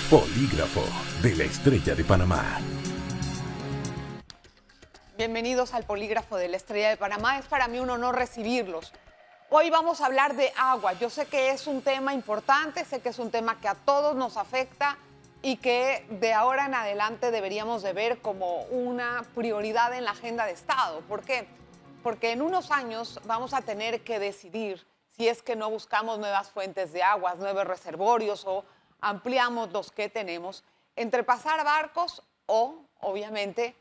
Polígrafo de la Estrella de Panamá. Bienvenidos al Polígrafo de la Estrella de Panamá. Es para mí un honor recibirlos. Hoy vamos a hablar de agua. Yo sé que es un tema importante, sé que es un tema que a todos nos afecta y que de ahora en adelante deberíamos de ver como una prioridad en la agenda de Estado. ¿Por qué? Porque en unos años vamos a tener que decidir si es que no buscamos nuevas fuentes de aguas, nuevos reservorios o ampliamos los que tenemos, entre pasar barcos o, obviamente,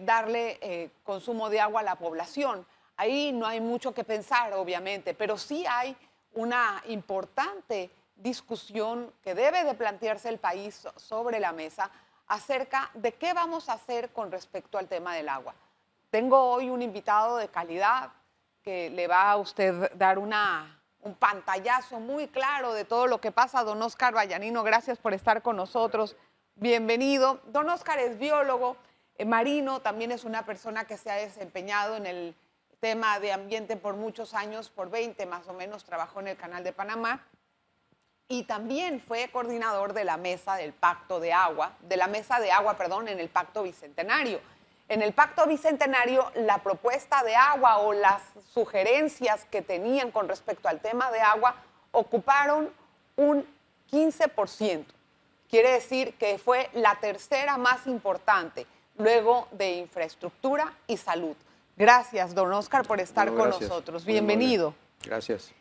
darle consumo de agua a la población. Ahí no hay mucho que pensar, obviamente, pero sí hay una importante discusión que debe de plantearse el país sobre la mesa acerca de qué vamos a hacer con respecto al tema del agua. Tengo hoy un invitado de calidad que le va a usted dar un pantallazo muy claro de todo lo que pasa. Don Óscar Vallanino, gracias por estar con nosotros. Bienvenido. Don Óscar es biólogo marino, también es una persona que se ha desempeñado en el tema de ambiente por muchos años, por 20 más o menos, trabajó en el Canal de Panamá y también fue coordinador de la mesa del Pacto de Agua, en el Pacto Bicentenario. En el Pacto Bicentenario, la propuesta de agua o las sugerencias que tenían con respecto al tema de agua ocuparon un 15%. Quiere decir que fue la tercera más importante, luego de infraestructura y salud. Gracias, don Óscar, por estar con nosotros. Bienvenido. Gracias.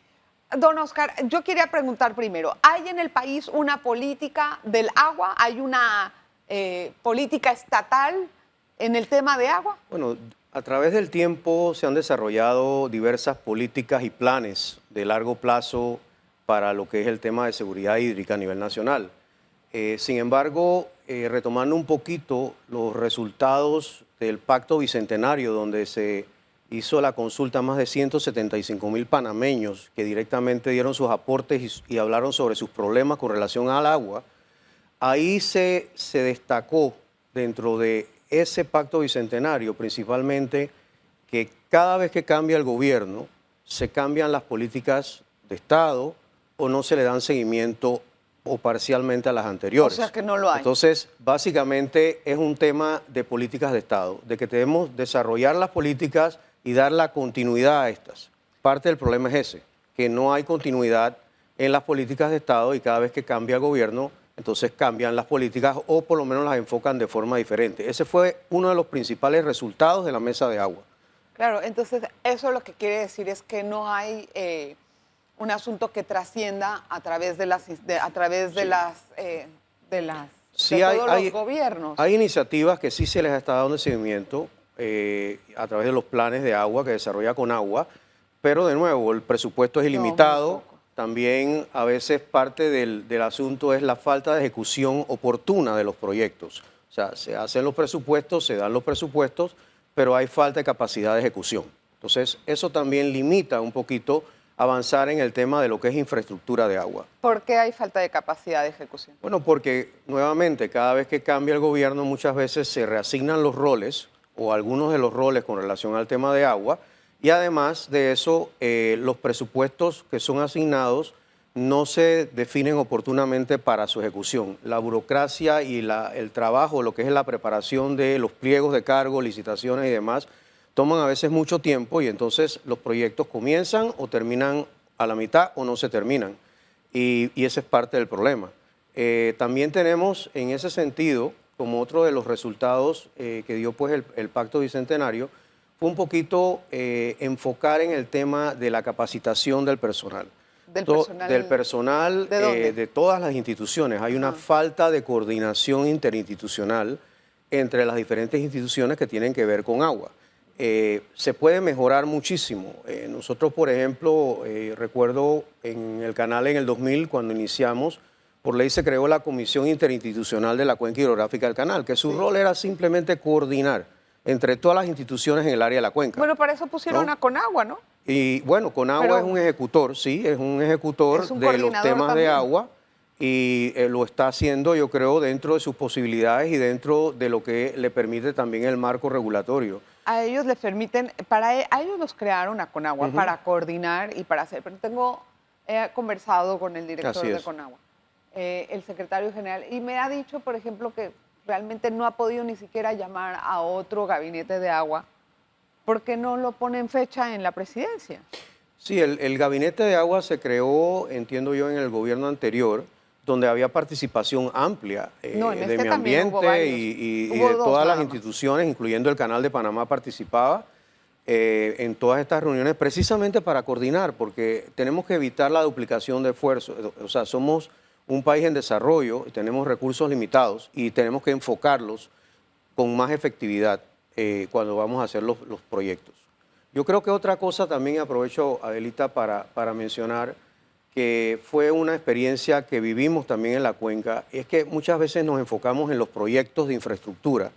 Don Óscar, yo quería preguntar primero, ¿hay en el país una política del agua? ¿Hay una política estatal en el tema de agua? Bueno, a través del tiempo se han desarrollado diversas políticas y planes de largo plazo para lo que es el tema de seguridad hídrica a nivel nacional. Sin embargo, retomando un poquito los resultados del Pacto Bicentenario, donde se hizo la consulta a más de 175.000 panameños que directamente dieron sus aportes y hablaron sobre sus problemas con relación al agua, ahí se destacó dentro de ese Pacto Bicentenario principalmente que cada vez que cambia el gobierno se cambian las políticas de Estado o no se le dan seguimiento o parcialmente a las anteriores. O sea que no lo hay. Entonces, básicamente es un tema de políticas de Estado, de que debemos desarrollar las políticas y dar la continuidad a estas. Parte del problema es ese, que no hay continuidad en las políticas de Estado y cada vez que cambia el gobierno, entonces cambian las políticas o por lo menos las enfocan de forma diferente. Ese fue uno de los principales resultados de la mesa de agua. Claro, entonces eso lo que quiere decir es que no hay un asunto que trascienda a través de todos los gobiernos. Hay iniciativas que sí se les está dando seguimiento a través de los planes de agua que desarrolla Conagua, pero de nuevo el presupuesto es ilimitado. También a veces parte del asunto es la falta de ejecución oportuna de los proyectos. O sea, se hacen los presupuestos, se dan los presupuestos, pero hay falta de capacidad de ejecución. Entonces, eso también limita un poquito avanzar en el tema de lo que es infraestructura de agua. ¿Por qué hay falta de capacidad de ejecución? Bueno, porque nuevamente cada vez que cambia el gobierno muchas veces se reasignan los roles o algunos de los roles con relación al tema de agua y además de eso los presupuestos que son asignados no se definen oportunamente para su ejecución. La burocracia y el trabajo, lo que es la preparación de los pliegos de cargo, licitaciones y demás, toman a veces mucho tiempo y entonces los proyectos comienzan o terminan a la mitad o no se terminan. Y ese es parte del problema. También tenemos en ese sentido, como otro de los resultados que dio pues el Pacto Bicentenario, fue un poquito enfocar en el tema de la capacitación del personal. Del personal de todas las instituciones. Hay una falta de coordinación interinstitucional entre las diferentes instituciones que tienen que ver con agua. Se puede mejorar muchísimo. Nosotros, por ejemplo, recuerdo en el canal en el 2000, cuando iniciamos, por ley se creó la Comisión Interinstitucional de la Cuenca Hidrográfica del Canal, que su rol era simplemente coordinar entre todas las instituciones en el área de la cuenca. Bueno, para eso pusieron a Conagua, ¿no? Y bueno, Conagua es un ejecutor, sí, es un ejecutor de los temas de agua y lo está haciendo, yo creo, dentro de sus posibilidades y dentro de lo que le permite también el marco regulatorio. A ellos les permiten, a ellos los crearon a Conagua para coordinar y para hacer, pero he conversado con el director de Conagua el secretario general, y me ha dicho, por ejemplo, que realmente no ha podido ni siquiera llamar a otro gabinete de agua porque no lo pone en fecha en la presidencia. Sí, el gabinete de agua se creó, entiendo yo, en el gobierno anterior, donde había participación amplia No, en de este medio también hubo ambiente varios. y Hubo de dos todas las nada más. instituciones, incluyendo el Canal de Panamá, participaba en todas estas reuniones precisamente para coordinar, porque tenemos que evitar la duplicación de esfuerzos. O sea, somos un país en desarrollo, tenemos recursos limitados y tenemos que enfocarlos con más efectividad cuando vamos a hacer los proyectos. Yo creo que otra cosa también aprovecho, Adelita, para mencionar que fue una experiencia que vivimos también en la cuenca, es que muchas veces nos enfocamos en los proyectos de infraestructura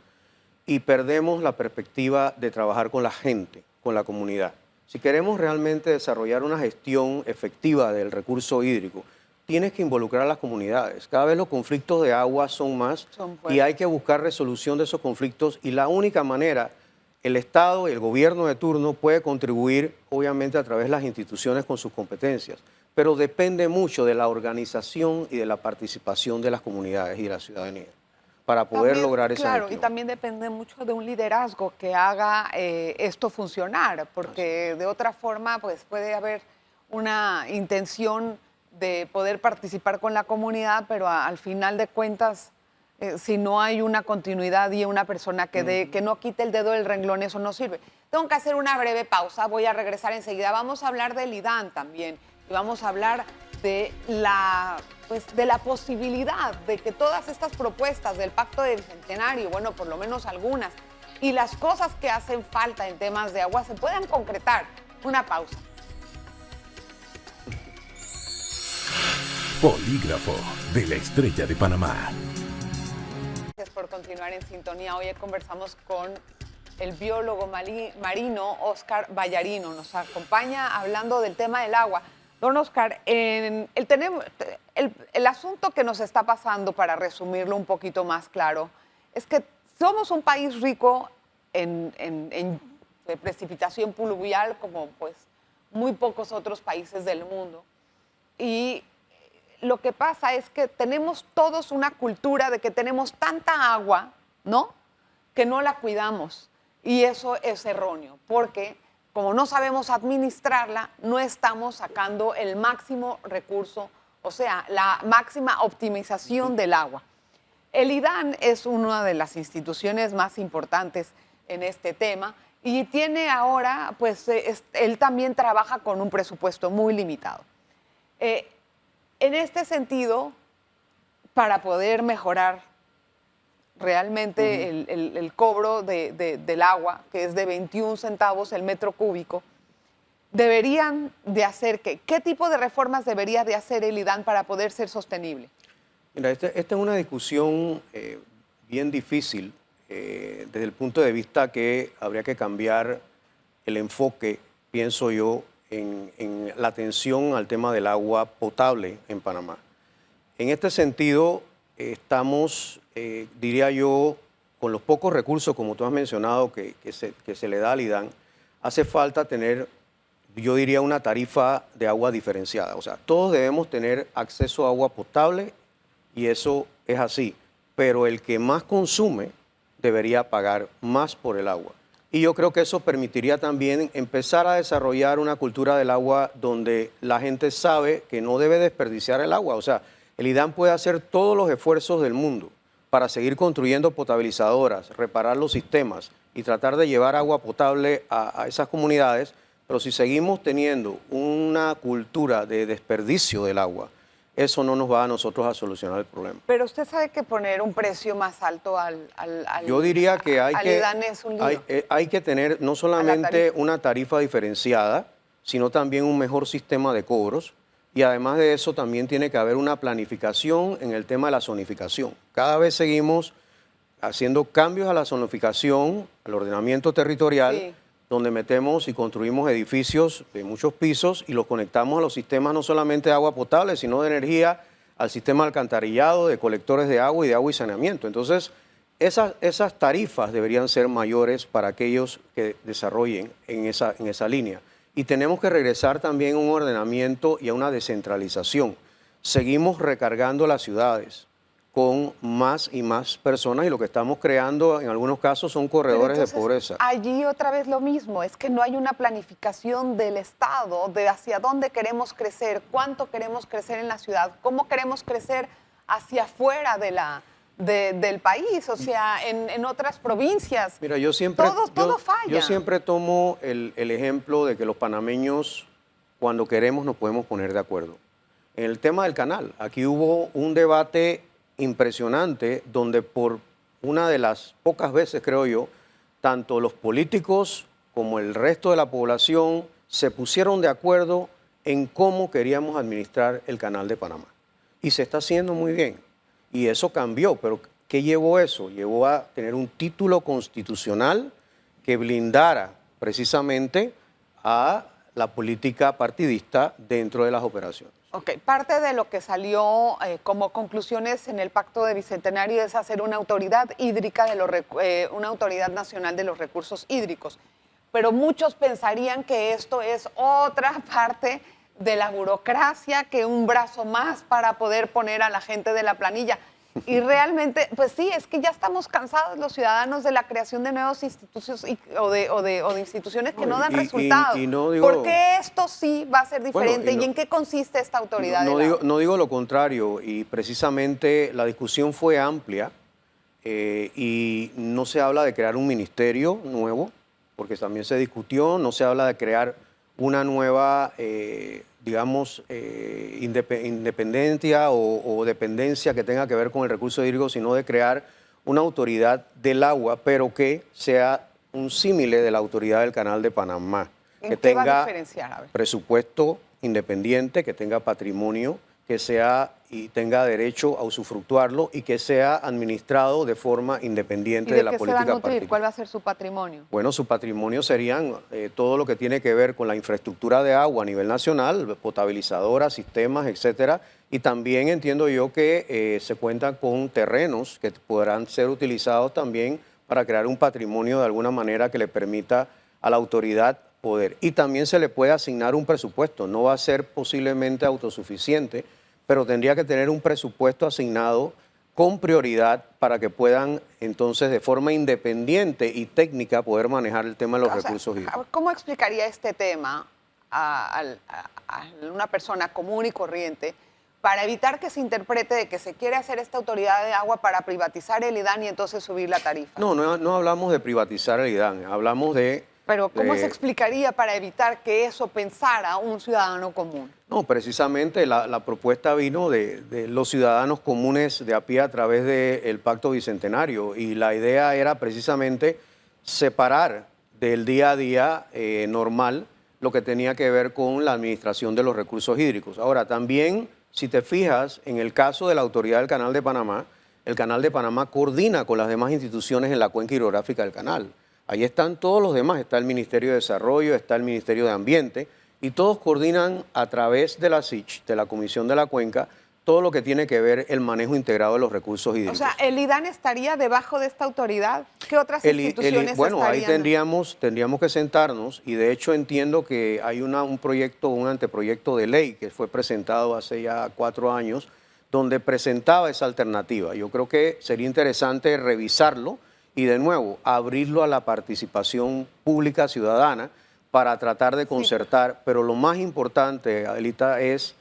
y perdemos la perspectiva de trabajar con la gente, con la comunidad. Si queremos realmente desarrollar una gestión efectiva del recurso hídrico, tienes que involucrar a las comunidades. Cada vez los conflictos de agua son más y hay que buscar resolución de esos conflictos y la única manera, el Estado y el gobierno de turno puede contribuir obviamente a través de las instituciones con sus competencias, pero depende mucho de la organización y de la participación de las comunidades y de la ciudadanía para poder También, lograr esa claro, y gestión. también depende mucho de un liderazgo que haga esto funcionar, porque de otra forma pues puede haber una intención de poder participar con la comunidad, pero al final de cuentas, si no hay una continuidad y una persona que no quite el dedo del renglón, eso no sirve. Tengo que hacer una breve pausa, voy a regresar enseguida. Vamos a hablar del IDAN también y vamos a hablar de de la posibilidad de que todas estas propuestas del Pacto del Centenario, bueno, por lo menos algunas, y las cosas que hacen falta en temas de agua se puedan concretar. Una pausa. Polígrafo de la Estrella de Panamá. Gracias por continuar en sintonía. Hoy conversamos con el biólogo marino Óscar Vallarino. Nos acompaña hablando del tema del agua. Don Óscar, el asunto que nos está pasando, para resumirlo un poquito más claro, es que somos un país rico en precipitación pluvial, como pues muy pocos otros países del mundo. Y lo que pasa es que tenemos todos una cultura de que tenemos tanta agua, ¿no?, que no la cuidamos. Y eso es erróneo, porque como no sabemos administrarla, no estamos sacando el máximo recurso, o sea, la máxima optimización del agua. El IDAN es una de las instituciones más importantes en este tema y tiene ahora, pues, él también trabaja con un presupuesto muy limitado. En este sentido, para poder mejorar realmente el cobro del agua, que es de 21 centavos el metro cúbico, deberían de hacer ¿qué tipo de reformas debería de hacer el IDAN para poder ser sostenible? Mira, esta es una discusión bien difícil desde el punto de vista que habría que cambiar el enfoque, pienso yo, en la atención al tema del agua potable en Panamá. En este sentido, estamos, diría yo, con los pocos recursos, como tú has mencionado, que se le da al IDAN, hace falta tener, yo diría, una tarifa de agua diferenciada. O sea, todos debemos tener acceso a agua potable y eso es así, pero el que más consume debería pagar más por el agua. Y yo creo que eso permitiría también empezar a desarrollar una cultura del agua donde la gente sabe que no debe desperdiciar el agua. O sea, el IDAN puede hacer todos los esfuerzos del mundo para seguir construyendo potabilizadoras, reparar los sistemas y tratar de llevar agua potable a esas comunidades, pero si seguimos teniendo una cultura de desperdicio del agua, eso no nos va a nosotros a solucionar el problema. Pero usted sabe que poner un precio más alto Yo diría que IDAN es un lío. hay que tener no solamente una tarifa diferenciada, sino también un mejor sistema de cobros. Y además de eso también tiene que haber una planificación en el tema de la zonificación. Cada vez seguimos haciendo cambios a la zonificación, al ordenamiento territorial, sí, donde metemos y construimos edificios de muchos pisos y los conectamos a los sistemas no solamente de agua potable, sino de energía, al sistema de alcantarillado, de colectores de agua y de agua y saneamiento. Entonces, esas tarifas deberían ser mayores para aquellos que desarrollen en esa línea. Y tenemos que regresar también a un ordenamiento y a una descentralización. seguimos recargando las ciudades con más y más personas y lo que estamos creando en algunos casos son corredores de pobreza. Allí otra vez lo mismo, es que no hay una planificación del Estado de hacia dónde queremos crecer, cuánto queremos crecer en la ciudad, cómo queremos crecer hacia afuera del país, o sea, en otras provincias. Mira, yo siempre, todo falla. Yo siempre tomo el ejemplo de que los panameños, cuando queremos, nos podemos poner de acuerdo. En el tema del canal, aquí hubo un debate impresionante donde por una de las pocas veces, creo yo, tanto los políticos como el resto de la población se pusieron de acuerdo en cómo queríamos administrar el canal de Panamá. Y se está haciendo muy bien. Y eso cambió, pero ¿qué llevó eso? Llevó a tener un título constitucional que blindara precisamente a la política partidista dentro de las operaciones. Ok, parte de lo que salió como conclusiones en el Pacto de Bicentenario es hacer una autoridad hídrica, una autoridad nacional de los recursos hídricos. Pero muchos pensarían que esto es otra parte de la burocracia, que un brazo más para poder poner a la gente de la planilla. Y realmente, pues sí, es que ya estamos cansados los ciudadanos de la creación de nuevas instituciones o de instituciones que no dan resultados. ¿Por qué esto sí va a ser diferente? ¿Y en qué consiste esta autoridad? No digo lo contrario, y precisamente la discusión fue amplia y no se habla de crear un ministerio nuevo, porque también se discutió, no se habla de crear una nueva digamos, independencia o dependencia que tenga que ver con el recurso hídrico, sino de crear una autoridad del agua, pero que sea un símile de la autoridad del Canal de Panamá. Que tenga presupuesto independiente, que tenga patrimonio, que sea y tenga derecho a usufructuarlo y que sea administrado de forma independiente de la política partidista. ¿Cuál va a ser su patrimonio? Bueno, su patrimonio serían todo lo que tiene que ver con la infraestructura de agua a nivel nacional, potabilizadoras, sistemas, etcétera. Y también entiendo yo que se cuentan con terrenos que podrán ser utilizados también para crear un patrimonio de alguna manera que le permita a la autoridad poder. Y también se le puede asignar un presupuesto. No va a ser posiblemente autosuficiente, pero tendría que tener un presupuesto asignado con prioridad para que puedan entonces de forma independiente y técnica poder manejar el tema de los recursos hídricos. ¿Cómo explicaría este tema a una persona común y corriente para evitar que se interprete de que se quiere hacer esta autoridad de agua para privatizar el IDAN y entonces subir la tarifa? No hablamos de privatizar el IDAN, hablamos de... Pero ¿cómo se explicaría para evitar que eso pensara un ciudadano común? No, precisamente la propuesta vino de los ciudadanos comunes de a pie a través del Pacto Bicentenario y la idea era precisamente separar del día a día normal lo que tenía que ver con la administración de los recursos hídricos. Ahora, también, si te fijas, en el caso de la Autoridad del Canal de Panamá, el Canal de Panamá coordina con las demás instituciones en la cuenca hidrográfica del canal. Ahí están todos los demás, está el Ministerio de Desarrollo, está el Ministerio de Ambiente, y todos coordinan a través de la SICH, de la Comisión de la Cuenca, todo lo que tiene que ver el manejo integrado de los recursos hídricos. O sea, ¿el IDAN estaría debajo de esta autoridad? ¿Qué otras instituciones bueno, estarían? Ahí tendríamos que sentarnos, y de hecho entiendo que hay un anteproyecto de ley que fue presentado hace ya 4 años, donde presentaba esa alternativa. Yo creo que sería interesante revisarlo, y de nuevo, abrirlo a la participación pública ciudadana para tratar de concertar. Sí. Pero lo más importante, Adelita, es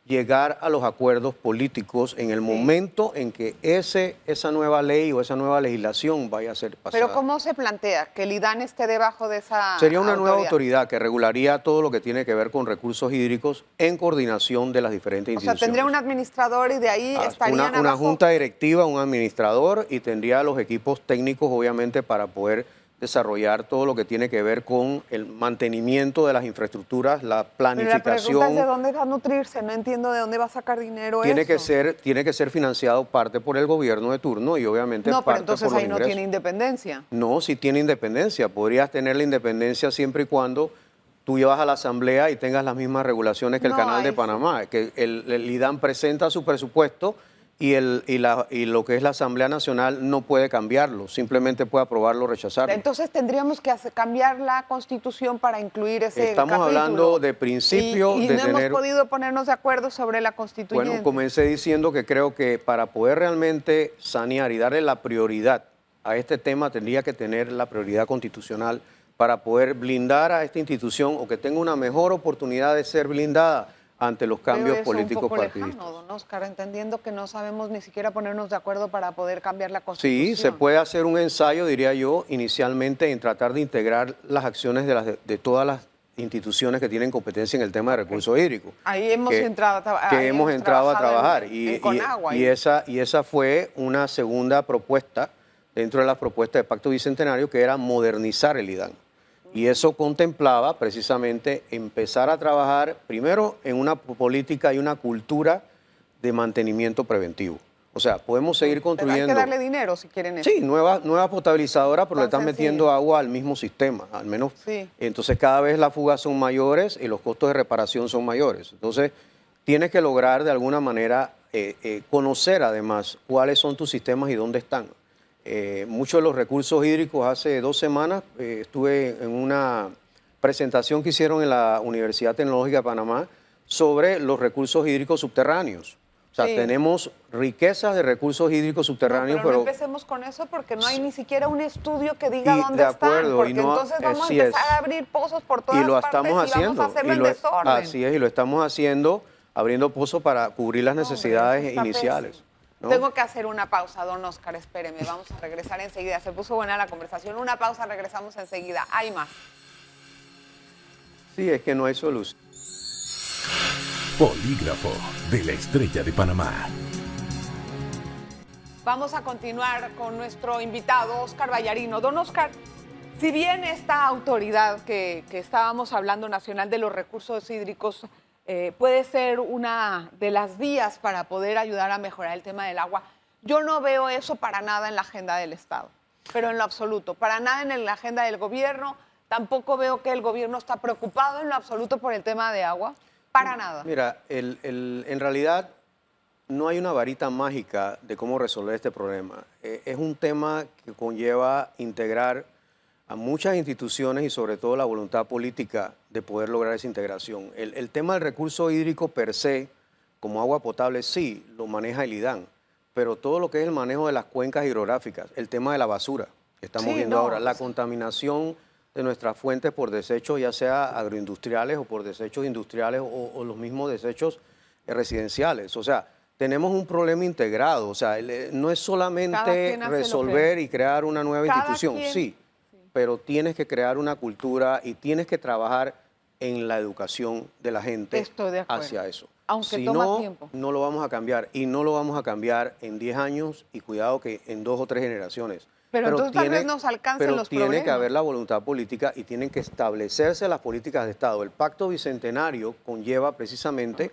llegar a los acuerdos políticos en el momento en que esa nueva ley o esa nueva legislación vaya a ser pasada. Pero ¿cómo se plantea que el IDAN esté debajo de esa Sería una nueva autoridad que regularía todo lo que tiene que ver con recursos hídricos en coordinación de las diferentes instituciones. O sea, tendría un administrador y de ahí estarían una junta directiva, un administrador, y tendría los equipos técnicos, obviamente, para poder desarrollar todo lo que tiene que ver con el mantenimiento de las infraestructuras, la planificación. Pero la pregunta es ¿de dónde va a nutrirse? No entiendo de dónde va a sacar dinero tiene que ser financiado parte por el gobierno de turno y obviamente parte por los ingresos. No, pero entonces ahí no tiene independencia. No, sí tiene independencia. Podrías tener la independencia siempre y cuando tú llevas a la Asamblea y tengas las mismas regulaciones que el Canal de Panamá. Que el IDAN presenta su presupuesto y lo que es la Asamblea Nacional no puede cambiarlo, simplemente puede aprobarlo o rechazarlo. Entonces tendríamos que cambiar la Constitución para incluir ese Estamos capítulo. hablando de principio y de no tener... hemos podido ponernos de acuerdo sobre la Constituyente. Bueno, comencé diciendo que creo que para poder realmente sanear y darle la prioridad a este tema tendría que tener la prioridad constitucional para poder blindar a esta institución o que tenga una mejor oportunidad de ser blindada ante los cambios Veo eso políticos un poco partidistas. lejano, don Oscar, entendiendo que no sabemos ni siquiera ponernos de acuerdo para poder cambiar la Constitución. Sí, se puede hacer un ensayo, diría yo, inicialmente en tratar de integrar las acciones de todas las instituciones que tienen competencia en el tema de recursos hídricos. Ahí hemos entrado a trabajar. en Conagua. Y esa fue una segunda propuesta dentro de la propuesta de Pacto Bicentenario, que era modernizar el IDAN. Y eso contemplaba precisamente empezar a trabajar primero en una política y una cultura de mantenimiento preventivo. O sea, podemos seguir construyendo... Pero hay que darle dinero si quieren eso. Sí, nueva potabilizadora, pero le están Entonces, metiendo agua al mismo sistema, al menos. Sí. Entonces cada vez las fugas son mayores y los costos de reparación son mayores. Entonces tienes que lograr de alguna manera conocer además cuáles son tus sistemas y dónde están. Muchos de los recursos hídricos, hace 2 semanas estuve en una presentación que hicieron en la Universidad Tecnológica de Panamá sobre los recursos hídricos subterráneos. O sea, Sí. tenemos riquezas de recursos hídricos subterráneos, pero no empecemos con eso porque no hay ni siquiera un estudio que diga Y dónde de acuerdo, están, porque y no- entonces vamos a así empezar es. a abrir pozos por todas Y lo partes estamos y haciendo. vamos a hacerlo en desorden. Así es, y lo estamos haciendo, abriendo pozos para cubrir las necesidades Hombre, eso está iniciales. pésimo. ¿no? Tengo que hacer una pausa, don Oscar, espéreme, vamos a regresar enseguida. Se puso buena la conversación. Una pausa, regresamos enseguida. Hay más. Sí, es que no hay solución. Polígrafo de la Estrella de Panamá. Vamos a continuar con nuestro invitado, Oscar Vallarino. Don Oscar, si bien esta autoridad que estábamos hablando, Nacional de los Recursos Hídricos, puede ser una de las vías para poder ayudar a mejorar el tema del agua, yo no veo eso para nada en la agenda del Estado, pero en lo absoluto, para nada en la agenda del gobierno. Tampoco veo que el gobierno está preocupado en lo absoluto por el tema de agua, para nada. Mira, en realidad no hay una varita mágica de cómo resolver este problema. Es un tema que conlleva integrar a muchas instituciones y sobre todo la voluntad política de poder lograr esa integración. El tema del recurso hídrico per se, como agua potable, sí, lo maneja el IDAN, pero todo lo que es el manejo de las cuencas hidrográficas, el tema de la basura, que estamos Sí, viendo no, ahora, la sí. contaminación de nuestras fuentes por desechos, ya sea agroindustriales o por desechos industriales o los mismos desechos residenciales. O sea, tenemos un problema integrado. O sea, no es Cada solamente quien hace lo resolver y crear una nueva Cada institución, quien. sí, pero tienes que crear una cultura y tienes que trabajar en la educación de la gente Estoy de acuerdo. hacia eso. Aunque Si toma no, tiempo. no lo vamos a cambiar y no lo vamos a cambiar en 10 años y cuidado que en 2 o 3 generaciones. Pero entonces tal vez nos alcancen los Pero tiene que problemas. haber la voluntad política y tienen que establecerse las políticas de Estado. El Pacto Bicentenario conlleva precisamente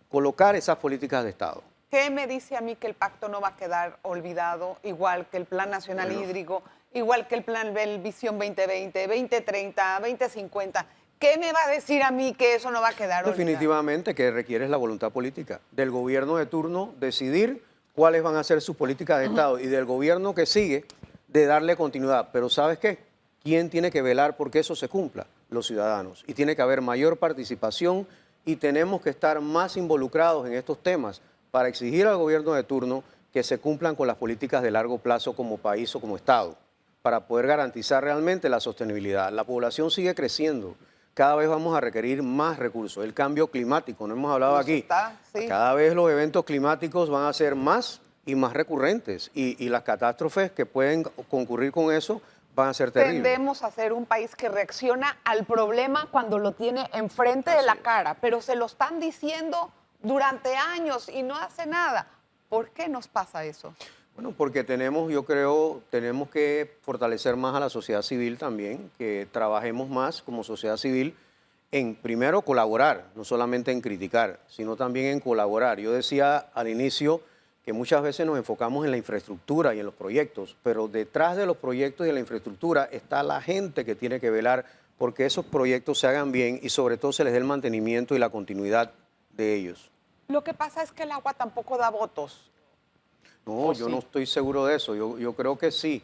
colocar esas políticas de Estado. ¿Qué me dice a mí que el pacto no va a quedar olvidado, igual que el Plan Nacional Bueno. Hídrico, igual que el Plan Visión 2020, 2030, 2050? ¿Qué me va a decir a mí que eso no va a quedar olvidado? Definitivamente que requiere la voluntad política del gobierno de turno decidir cuáles van a ser sus políticas de Estado y del gobierno que sigue de darle continuidad. Pero ¿sabes qué? ¿Quién tiene que velar porque eso se cumpla? Los ciudadanos. Y tiene que haber mayor participación y tenemos que estar más involucrados en estos temas para exigir al gobierno de turno que se cumplan con las políticas de largo plazo como país o como Estado, para poder garantizar realmente la sostenibilidad. La población sigue creciendo. Cada vez vamos a requerir más recursos. El cambio climático, no hemos hablado Pues aquí. está, sí. Cada vez los eventos climáticos van a ser más y más recurrentes y las catástrofes que pueden concurrir con eso van a ser terribles. Tendemos a ser un país que reacciona al problema cuando lo tiene enfrente de la cara, pero se lo están diciendo durante años y no hace nada. ¿Por qué nos pasa eso? Bueno, porque yo creo, tenemos que fortalecer más a la sociedad civil también, que trabajemos más como sociedad civil en, primero, colaborar, no solamente en criticar, sino también en colaborar. Yo decía al inicio que muchas veces nos enfocamos en la infraestructura y en los proyectos, pero detrás de los proyectos y de la infraestructura está la gente que tiene que velar porque esos proyectos se hagan bien y sobre todo se les dé el mantenimiento y la continuidad de ellos. Lo que pasa es que el agua tampoco da votos. No, ¿O yo sí? no estoy seguro de eso. Yo creo que sí.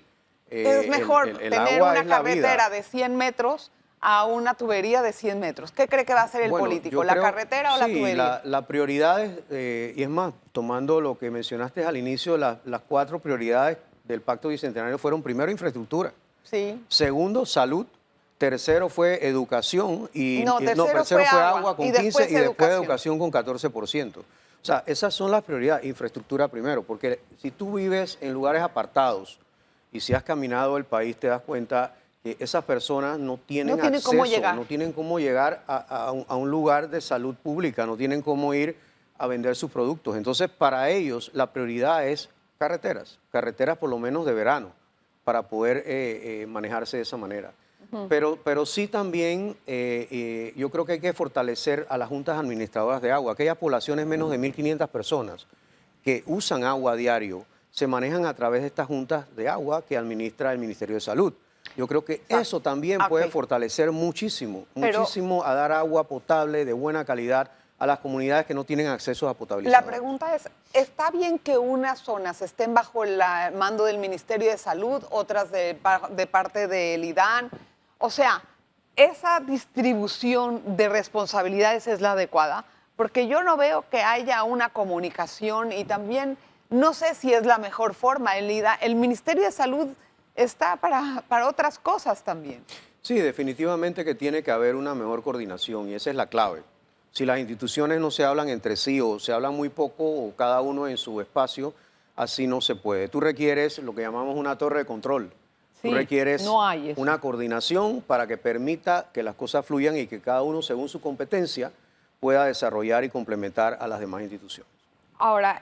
Es mejor El tener agua una es la vida. carretera de 100 metros a una tubería de 100 metros. ¿Qué cree que va a hacer el Bueno, político? yo ¿La creo, carretera o la sí, tubería? la prioridad es, y es más, tomando lo que mencionaste al inicio, las 4 prioridades del Pacto Bicentenario fueron primero infraestructura, Sí. segundo salud, tercero fue educación No, no, tercero tercero fue fue agua agua y con 15 después y después educación. educación con 14%. O sea, esas son las prioridades, infraestructura primero, porque si tú vives en lugares apartados y si has caminado el país te das cuenta que esas personas no tienen No tiene cómo acceso, llegar. no tienen cómo llegar a un lugar de salud pública, no tienen cómo ir a vender sus productos. Entonces, para ellos la prioridad es carreteras por lo menos de verano, para poder manejarse de esa manera. Pero sí también yo creo que hay que fortalecer a las juntas administradoras de agua, aquellas poblaciones menos de 1.500 personas que usan agua a diario, se manejan a través de estas juntas de agua que administra el Ministerio de Salud. Yo creo que Exacto. eso también Ok. puede fortalecer muchísimo, Pero- muchísimo a dar agua potable de buena calidad a las comunidades que no tienen acceso a potabilizadores. La pregunta es, ¿está bien que unas zonas estén bajo el mando del Ministerio de Salud, otras de parte del IDAN? O sea, ¿esa distribución de responsabilidades es la adecuada? Porque yo no veo que haya una comunicación y también no sé si es la mejor forma. El Ministerio de Salud está para otras cosas también. Sí, definitivamente que tiene que haber una mejor coordinación y esa es la clave. Si las instituciones no se hablan entre sí o se hablan muy poco o cada uno en su espacio, así no se puede. Tú requieres lo que llamamos una torre de control. Sí, Tú requieres no hay eso. una coordinación para que permita que las cosas fluyan y que cada uno, según su competencia, pueda desarrollar y complementar a las demás instituciones. Ahora,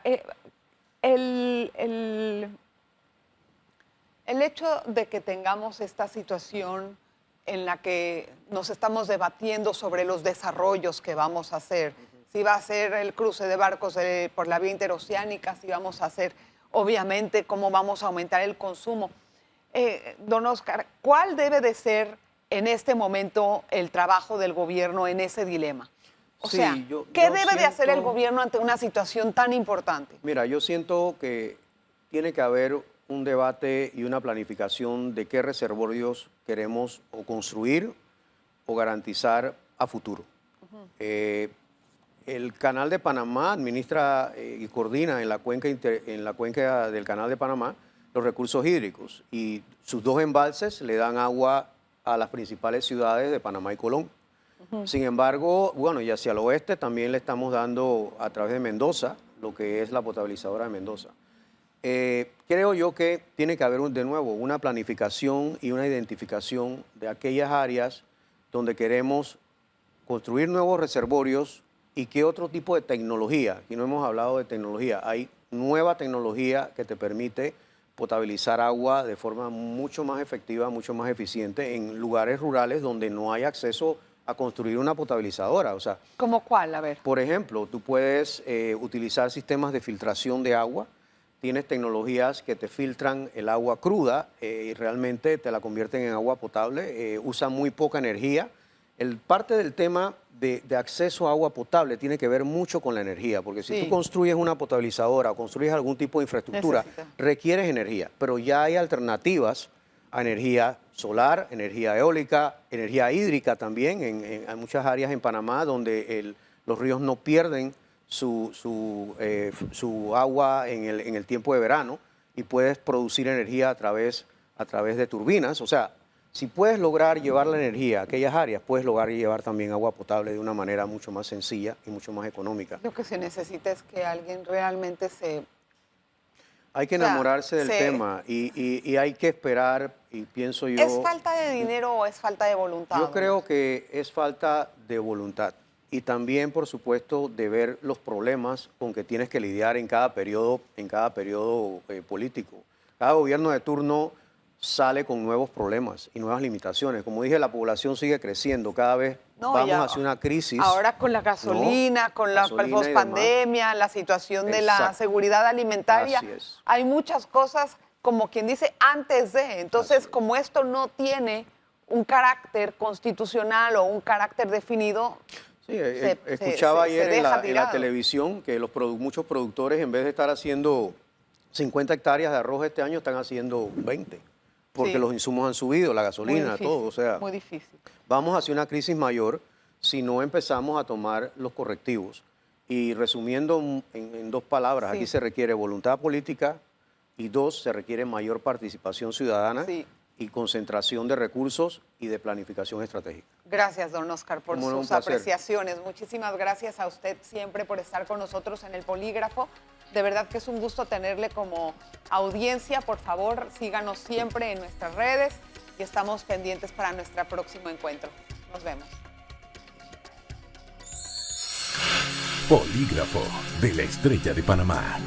el hecho de que tengamos esta situación en la que nos estamos debatiendo sobre los desarrollos que vamos a hacer, si va a ser el cruce de barcos por la vía interoceánica, si vamos a hacer, obviamente, cómo vamos a aumentar el consumo. Don Oscar, ¿cuál debe de ser en este momento el trabajo del gobierno en ese dilema? O Sí, sea, yo ¿qué debe de hacer el siento- gobierno ante una situación tan importante? Mira, yo siento que tiene que haber un debate y una planificación de qué reservorios queremos o construir o garantizar a futuro. El Canal de Panamá administra y coordina en la cuenca del Canal de Panamá los recursos hídricos y sus 2 embalses le dan agua a las principales ciudades de Panamá y Colón. Sin embargo, bueno, y hacia el oeste también le estamos dando a través de Mendoza, lo que es la potabilizadora de Mendoza. Creo yo que tiene que haber de nuevo una planificación y una identificación de aquellas áreas donde queremos construir nuevos reservorios y qué otro tipo de tecnología. Aquí no hemos hablado de tecnología. Hay nueva tecnología que te permite potabilizar agua de forma mucho más efectiva, mucho más eficiente en lugares rurales donde no hay acceso a construir una potabilizadora. O sea, ¿Cómo cuál? A ver. por ejemplo, tú puedes utilizar sistemas de filtración de agua. Tienes tecnologías que te filtran el agua cruda y realmente te la convierten en agua potable. Usan muy poca energía. Parte del tema de acceso a agua potable tiene que ver mucho con la energía, porque si Sí. tú construyes una potabilizadora o construyes algún tipo de infraestructura, Necesita. requieres energía, pero ya hay alternativas a energía solar, energía eólica, energía hídrica también. Hay muchas áreas en Panamá donde los ríos no pierden su agua en el tiempo de verano y puedes producir energía a través de turbinas. O sea, si puedes lograr llevar la energía a aquellas áreas, puedes lograr llevar también agua potable de una manera mucho más sencilla y mucho más económica. Lo que se necesita es que alguien realmente Hay que O sea, enamorarse del se- tema y hay que esperar, y pienso yo... ¿Es falta de dinero o es falta de voluntad? Yo creo que es falta de voluntad y también, por supuesto, de ver los problemas con que tienes que lidiar en cada periodo político. Cada gobierno de turno sale con nuevos problemas y nuevas limitaciones. Como dije, la población sigue creciendo, cada vez No, vamos ya- hacia una crisis. Ahora con la gasolina, con la gasolina y demás. pospandemia, la situación de la Exacto. seguridad alimentaria, Así es. hay muchas cosas, como quien dice, antes de. Entonces, Así es. como esto no tiene un carácter constitucional o un carácter definido, Sí, se escuchaba ayer en deja la tirado. televisión que muchos productores, en vez de estar haciendo 50 hectáreas de arroz este año están haciendo 20, porque Sí. los insumos han subido, la Muy gasolina, difícil, todo. O sea, muy difícil. vamos hacia una crisis mayor si no empezamos a tomar los correctivos. Y resumiendo en dos palabras, Sí. aquí se requiere voluntad política y dos, se requiere mayor participación ciudadana Sí. y concentración de recursos y de planificación estratégica. Gracias, don Oscar, por Cómo no, un sus placer. apreciaciones. Muchísimas gracias a usted siempre por estar con nosotros en el Polígrafo. De verdad que es un gusto tenerle como audiencia. Por favor, síganos siempre en nuestras redes y estamos pendientes para nuestro próximo encuentro. Nos vemos. Polígrafo de la Estrella de Panamá.